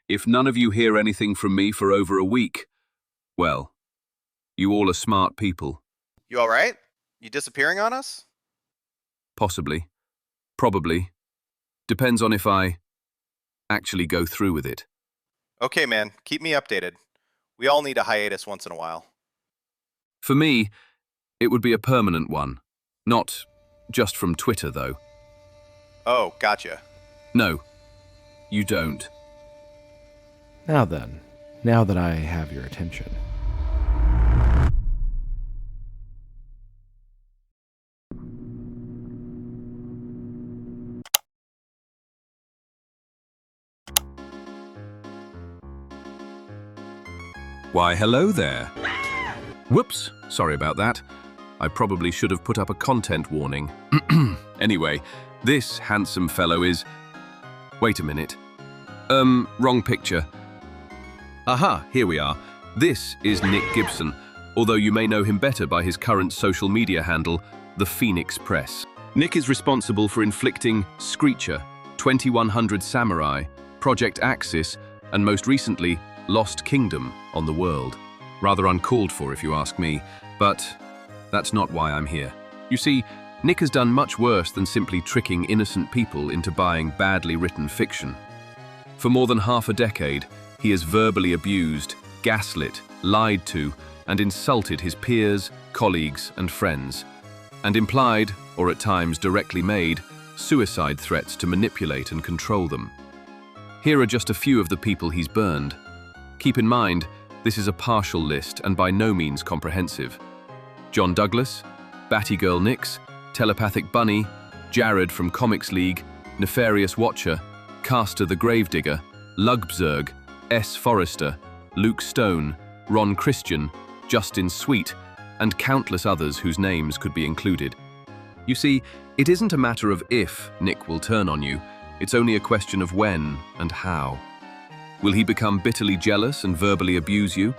If none of you hear anything from me for over a week, well, you all are smart people. You alright? You disappearing on us? Possibly. Probably. Depends on if I actually go through with it. Okay, man. Keep me updated. We all need a hiatus once in a while. For me, it would be a permanent one. Not just from Twitter, though. Oh, gotcha. No, you don't. Now then, now that I have your attention. Why, hello there. Whoops, sorry about that. I probably should have put up a content warning. Anyway, this handsome fellow is... Wait a minute. Wrong picture. Aha, here we are. This is Nick Gibson, although you may know him better by his current social media handle, The Phoenix Press. Nick is responsible for inflicting Screecher, 2100 Samurai, Project Axis, and most recently, Lost Kingdom on the world. Rather uncalled for, if you ask me, but that's not why I'm here. You see, Nick has done much worse than simply tricking innocent people into buying badly written fiction. For more than half a decade, he has verbally abused, gaslit, lied to, and insulted his peers, colleagues, and friends, and implied, or at times directly made, suicide threats to manipulate and control them. Here are just a few of the people he's burned. Keep in mind, this is a partial list and by no means comprehensive. John Douglas, Batgirl Nix, Telepathic Bunny, Jared from Comics League, Nefarious Watcher, Caster the Gravedigger, Lugbzerg, S. Forrester, Luke Stone, Ron Christian, Justin Sweet, and countless others whose names could be included. You see, it isn't a matter of if Nick will turn on you, it's only a question of when and how. Will he become bitterly jealous and verbally abuse you,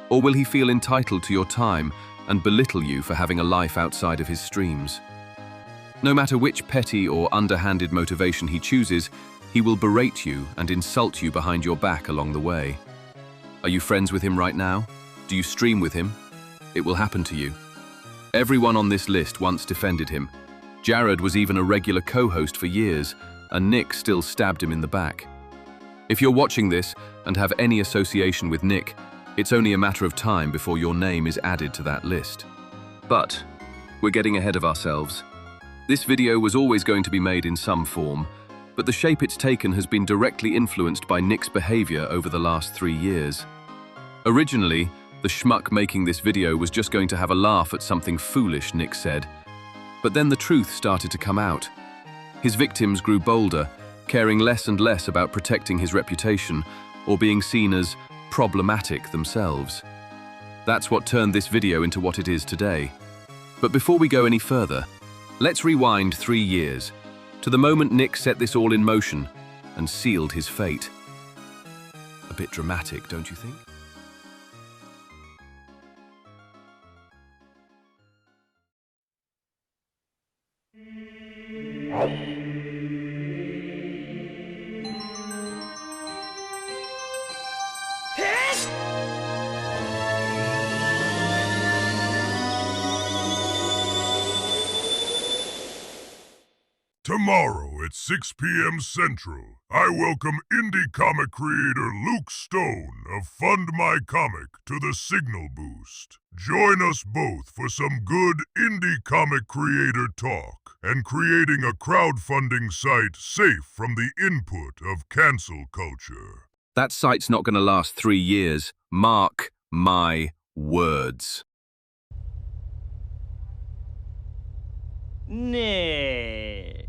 or will he feel entitled to your time and belittle you for having a life outside of his streams? No matter which petty or underhanded motivation he chooses, he will berate you and insult you behind your back along the way. Are you friends with him right now? Do you stream with him? It will happen to you. Everyone on this list once defended him. Jared was even a regular co-host for years, and Nick still stabbed him in the back. If you're watching this and have any association with Nick, it's only a matter of time before your name is added to that list. But we're getting ahead of ourselves. This video was always going to be made in some form, but the shape it's taken has been directly influenced by Nick's behavior over the last 3 years. Originally, the schmuck making this video was just going to have a laugh at something foolish Nick said. But then the truth started to come out. His victims grew bolder, caring less and less about protecting his reputation or being seen as problematic themselves. That's what turned this video into what it is today. But before we go any further, let's rewind 3 years, to the moment Nick set this all in motion and sealed his fate. A bit dramatic, don't you think? Tomorrow at 6 p.m. Central, I welcome indie comic creator Luke Stone of Fund My Comic to the Signal Boost. Join us both for some good indie comic creator talk and creating a crowdfunding site safe from the input of cancel culture. That site's not going to last 3 years. Mark my words. Nick.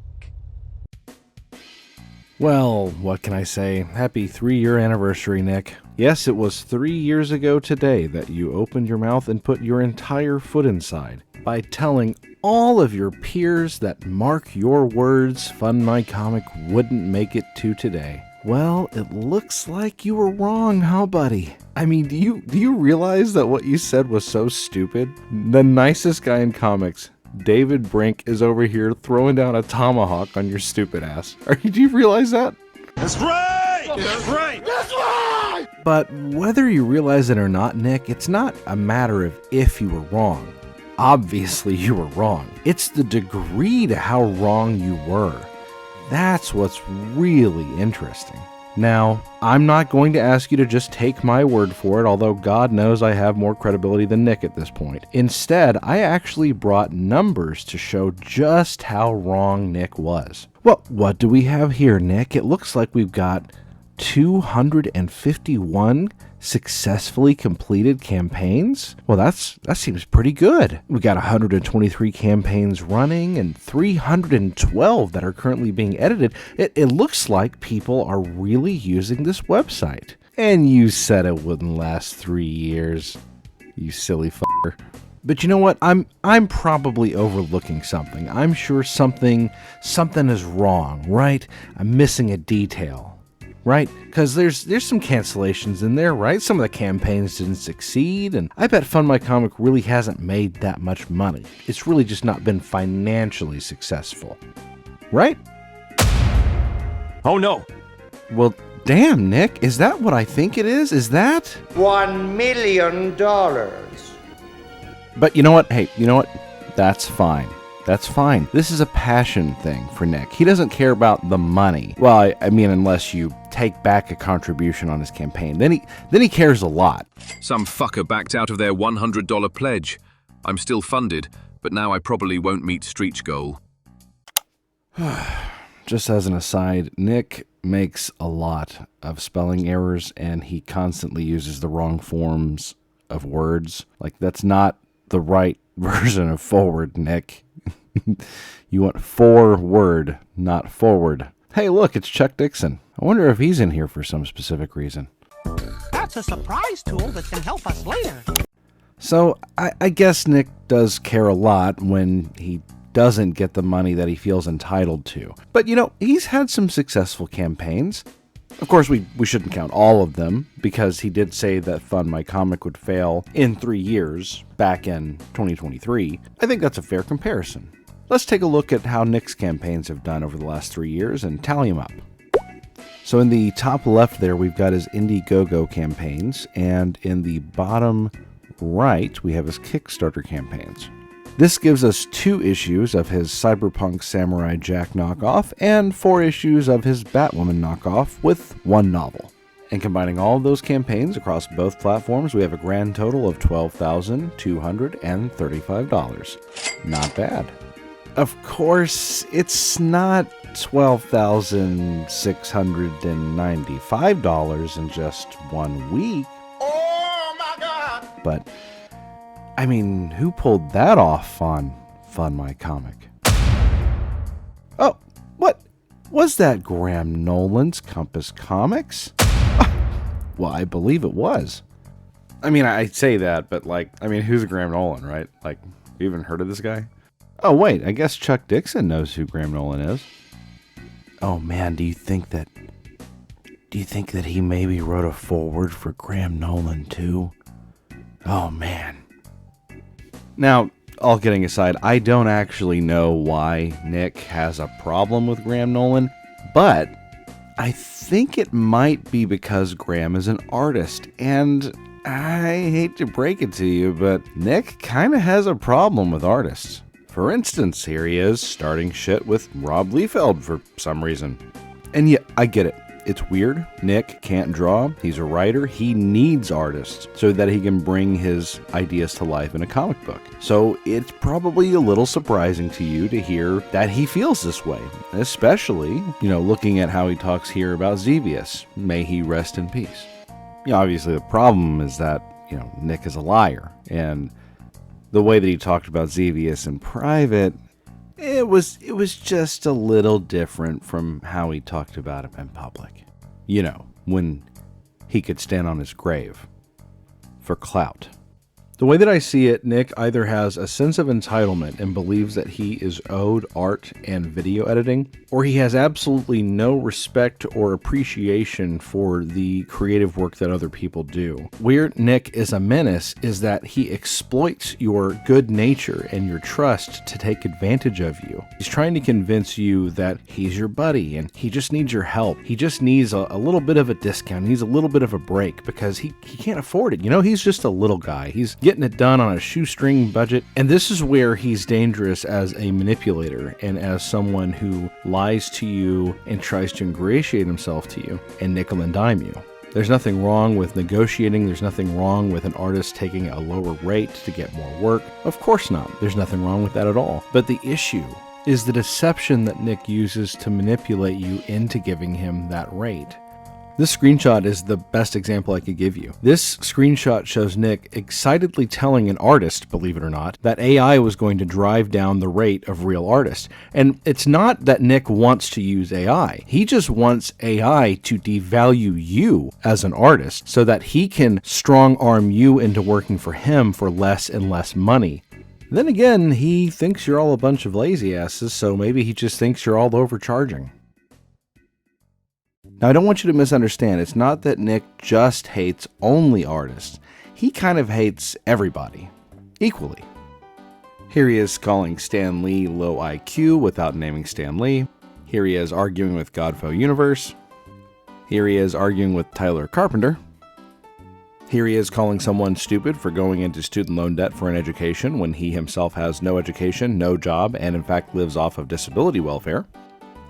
Well, what can I say? Happy 3-year anniversary, Nick. Yes, it was 3 years ago today that you opened your mouth and put your entire foot inside by telling all of your peers that, mark your words, Fund My Comic wouldn't make it to today. Well, it looks like you were wrong, huh, buddy? I mean, do you realize that what you said was so stupid? The nicest guy in comics, David Brink, is over here throwing down a tomahawk on your stupid ass. Do you realize that? That's right! That's right! That's right! But whether you realize it or not, Nick, it's not a matter of if you were wrong. Obviously you were wrong. It's the degree to how wrong you were. That's what's really interesting. Now, I'm not going to ask you to just take my word for it, although God knows I have more credibility than Nick at this point. Instead, I actually brought numbers to show just how wrong Nick was. Well, what do we have here, Nick? It looks like we've got 251 successfully completed campaigns? Well, that seems pretty good. We got 123 campaigns running and 312 that are currently being edited. It looks like people are really using this website. And you said it wouldn't last 3 years, you silly fucker. But you know what? I'm probably overlooking something. I'm sure something is wrong, right? I'm missing a detail. Right? Because there's some cancellations in there, right? Some of the campaigns didn't succeed, and I bet Fund My Comic really hasn't made that much money. It's really just not been financially successful. Right? Oh no! Well, damn, Nick, is that what I think it is? Is that? $1 million. But you know what? Hey, you know what? That's fine. That's fine. This is a passion thing for Nick. He doesn't care about the money. Well, I mean, unless you take back a contribution on his campaign. Then he cares a lot. Some fucker backed out of their $100 pledge. I'm still funded, but now I probably won't meet Street's goal. Just as an aside, Nick makes a lot of spelling errors, and he constantly uses the wrong forms of words. Like, that's not the right version of forward, Nick. You want forward, not forward. Hey, look, it's Chuck Dixon. I wonder if he's in here for some specific reason. That's a surprise tool that can help us later. So, I guess Nick does care a lot when he doesn't get the money that he feels entitled to. But, you know, he's had some successful campaigns. Of course, we shouldn't count all of them, because he did say that Fund My Comic would fail in 3 years, back in 2023. I think that's a fair comparison. Let's take a look at how Nick's campaigns have done over the last 3 years and tally them up. So in the top left there, we've got his Indiegogo campaigns, and in the bottom right, we have his Kickstarter campaigns. This gives us 2 issues of his Cyberpunk Samurai Jack knockoff and 4 issues of his Batwoman knockoff with 1 novel. And combining all of those campaigns across both platforms, we have a grand total of $12,235. Not bad. Of course, it's not $12,695 in just 1 week. Oh my God! But, I mean, who pulled that off on Fund My Comic? Oh, what? Was that Graham Nolan's Compass Comics? Well, I believe it was. I mean, I say that, but who's Graham Nolan, right? Like, you even heard of this guy? Oh, wait, I guess Chuck Dixon knows who Graham Nolan is. Oh, man, do you think that he maybe wrote a foreword for Graham Nolan, too? Oh, man. Now, all kidding aside, I don't actually know why Nick has a problem with Graham Nolan, but I think it might be because Graham is an artist, and I hate to break it to you, but Nick kind of has a problem with artists. For instance, here he is starting shit with Rob Liefeld for some reason. And yeah, I get it. It's weird. Nick can't draw. He's a writer. He needs artists so that he can bring his ideas to life in a comic book. So it's probably a little surprising to you to hear that he feels this way, especially, looking at how he talks here about Xevious. May he rest in peace. Obviously the problem is that, Nick is a liar, and the way that he talked about Xevious in private, it was just a little different from how he talked about him in public. When he could stand on his grave for clout. The way that I see it, Nick either has a sense of entitlement and believes that he is owed art and video editing, or he has absolutely no respect or appreciation for the creative work that other people do. Where Nick is a menace is that he exploits your good nature and your trust to take advantage of you. He's trying to convince you that he's your buddy and he just needs your help. He just needs a little bit of a discount. He needs a little bit of a break because he can't afford it. You know, he's just a little guy. He's getting it done on a shoestring budget. And this is where he's dangerous as a manipulator and as someone who lies to you and tries to ingratiate himself to you and nickel and dime you. There's nothing wrong with negotiating. There's nothing wrong with an artist taking a lower rate to get more work. Of course not. There's nothing wrong with that at all. But the issue is the deception that Nick uses to manipulate you into giving him that rate. This screenshot is the best example I could give you. This screenshot shows Nick excitedly telling an artist, believe it or not, that AI was going to drive down the rate of real artists. And it's not that Nick wants to use AI. He just wants AI to devalue you as an artist so that he can strong-arm you into working for him for less and less money. Then again, he thinks you're all a bunch of lazy asses, so maybe he just thinks you're all overcharging. Now, I don't want you to misunderstand. It's not that Nick just hates only artists. He kind of hates everybody, equally. Here he is calling Stan Lee low IQ without naming Stan Lee. Here he is arguing with Godfo Universe. Here he is arguing with Tyler Carpenter. Here he is calling someone stupid for going into student loan debt for an education when he himself has no education, no job, and in fact lives off of disability welfare.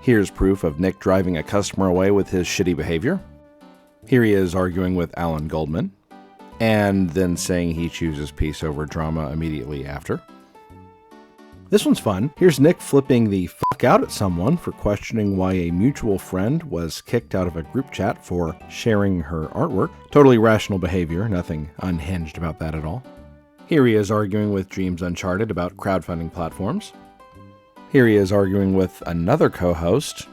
Here's proof of Nick driving a customer away with his shitty behavior. Here he is arguing with Alan Goldman, and then saying he chooses peace over drama immediately after. This one's fun. Here's Nick flipping the fuck out at someone for questioning why a mutual friend was kicked out of a group chat for sharing her artwork. Totally rational behavior, nothing unhinged about that at all. Here he is arguing with Dreams Uncharted about crowdfunding platforms. Here he is arguing with another co-host.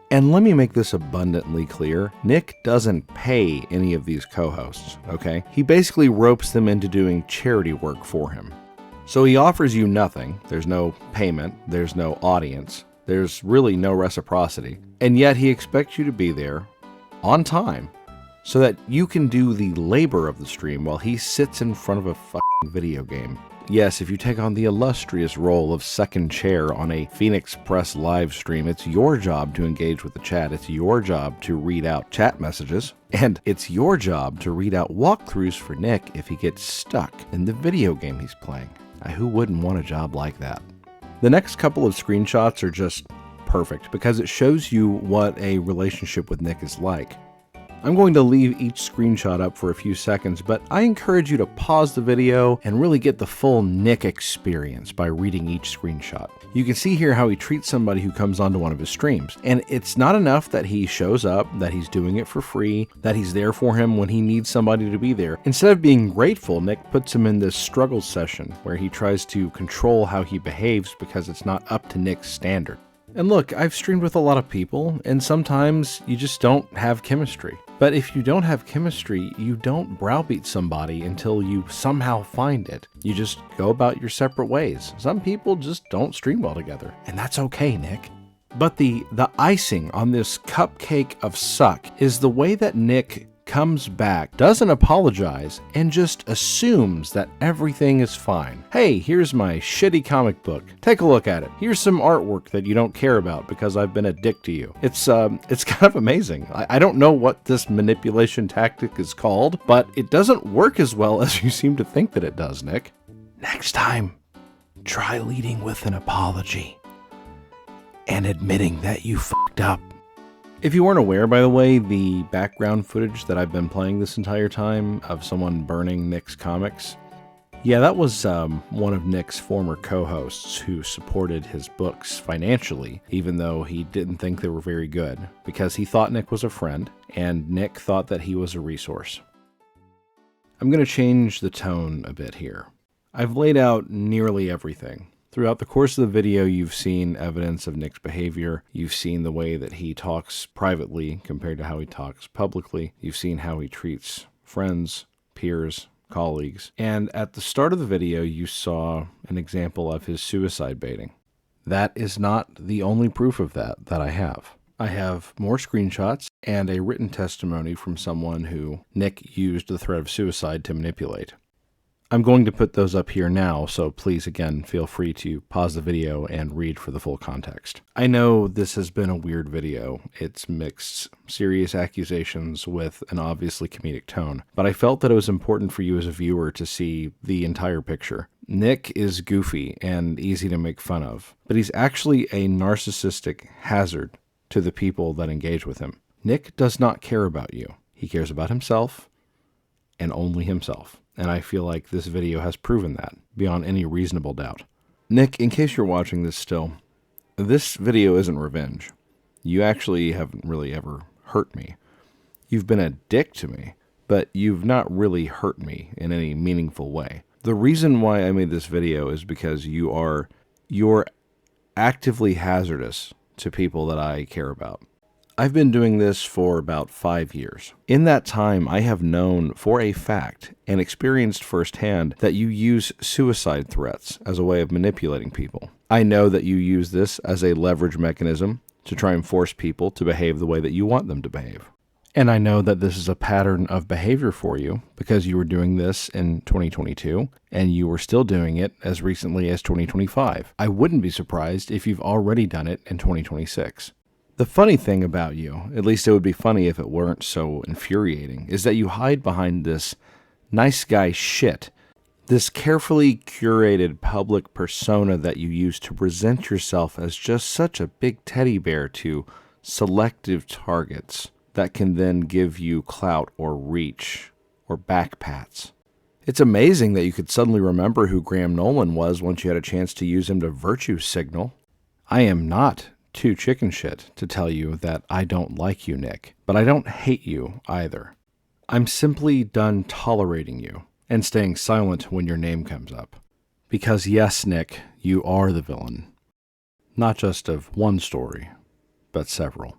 And let me make this abundantly clear. Nick doesn't pay any of these co-hosts, okay? He basically ropes them into doing charity work for him. So he offers you nothing. There's no payment. There's no audience. There's really no reciprocity. And yet he expects you to be there on time so that you can do the labor of the stream while he sits in front of a fucking video game. Yes, if you take on the illustrious role of second chair on a Phoenix Press live stream, it's your job to engage with the chat. It's your job to read out chat messages. And it's your job to read out walkthroughs for Nick if he gets stuck in the video game he's playing. Who wouldn't want a job like that? The next couple of screenshots are just perfect because it shows you what a relationship with Nick is like. I'm going to leave each screenshot up for a few seconds, but I encourage you to pause the video and really get the full Nick experience by reading each screenshot. You can see here how he treats somebody who comes onto one of his streams. And it's not enough that he shows up, that he's doing it for free, that he's there for him when he needs somebody to be there. Instead of being grateful, Nick puts him in this struggle session where he tries to control how he behaves because it's not up to Nick's standard. And look, I've streamed with a lot of people, and sometimes you just don't have chemistry. But if you don't have chemistry, you don't browbeat somebody until you somehow find it. You just go about your separate ways. Some people just don't stream well together, and that's okay, Nick. But the icing on this cupcake of suck is the way that Nick comes back, doesn't apologize, and just assumes that everything is fine. Hey, here's my shitty comic book. Take a look at it. Here's some artwork that you don't care about because I've been a dick to you. It's kind of amazing. I don't know what this manipulation tactic is called, but it doesn't work as well as you seem to think that it does, Nick. Next time, try leading with an apology and admitting that you fucked up. If you weren't aware, by the way, the background footage that I've been playing this entire time of someone burning Nick's comics, yeah, that was one of Nick's former co-hosts who supported his books financially, even though he didn't think they were very good, because he thought Nick was a friend, and Nick thought that he was a resource. I'm going to change the tone a bit here. I've laid out nearly everything. Throughout the course of the video, you've seen evidence of Nick's behavior. You've seen the way that he talks privately compared to how he talks publicly. You've seen how he treats friends, peers, colleagues. And at the start of the video, you saw an example of his suicide baiting. That is not the only proof of that I have. I have more screenshots and a written testimony from someone who Nick used the threat of suicide to manipulate. I'm going to put those up here now, so please, again, feel free to pause the video and read for the full context. I know this has been a weird video. It's mixed serious accusations with an obviously comedic tone, but I felt that it was important for you as a viewer to see the entire picture. Nick is goofy and easy to make fun of, but he's actually a narcissistic hazard to the people that engage with him. Nick does not care about you. He cares about himself and only himself. And I feel like this video has proven that, beyond any reasonable doubt. Nick, in case you're watching this still, this video isn't revenge. You actually haven't really ever hurt me. You've been a dick to me, but you've not really hurt me in any meaningful way. The reason why I made this video is because you're actively hazardous to people that I care about. I've been doing this for about 5 years. In that time, I have known for a fact and experienced firsthand that you use suicide threats as a way of manipulating people. I know that you use this as a leverage mechanism to try and force people to behave the way that you want them to behave. And I know that this is a pattern of behavior for you because you were doing this in 2022 and you were still doing it as recently as 2025. I wouldn't be surprised if you've already done it in 2026. The funny thing about you, at least it would be funny if it weren't so infuriating, is that you hide behind this nice guy shit, this carefully curated public persona that you use to present yourself as just such a big teddy bear to selective targets that can then give you clout or reach or backpats. It's amazing that you could suddenly remember who Graham Nolan was once you had a chance to use him to virtue signal. I am not too chicken shit to tell you that I don't like you, Nick, but I don't hate you either. I'm simply done tolerating you and staying silent when your name comes up. Because yes, Nick, you are the villain. Not just of one story, but several.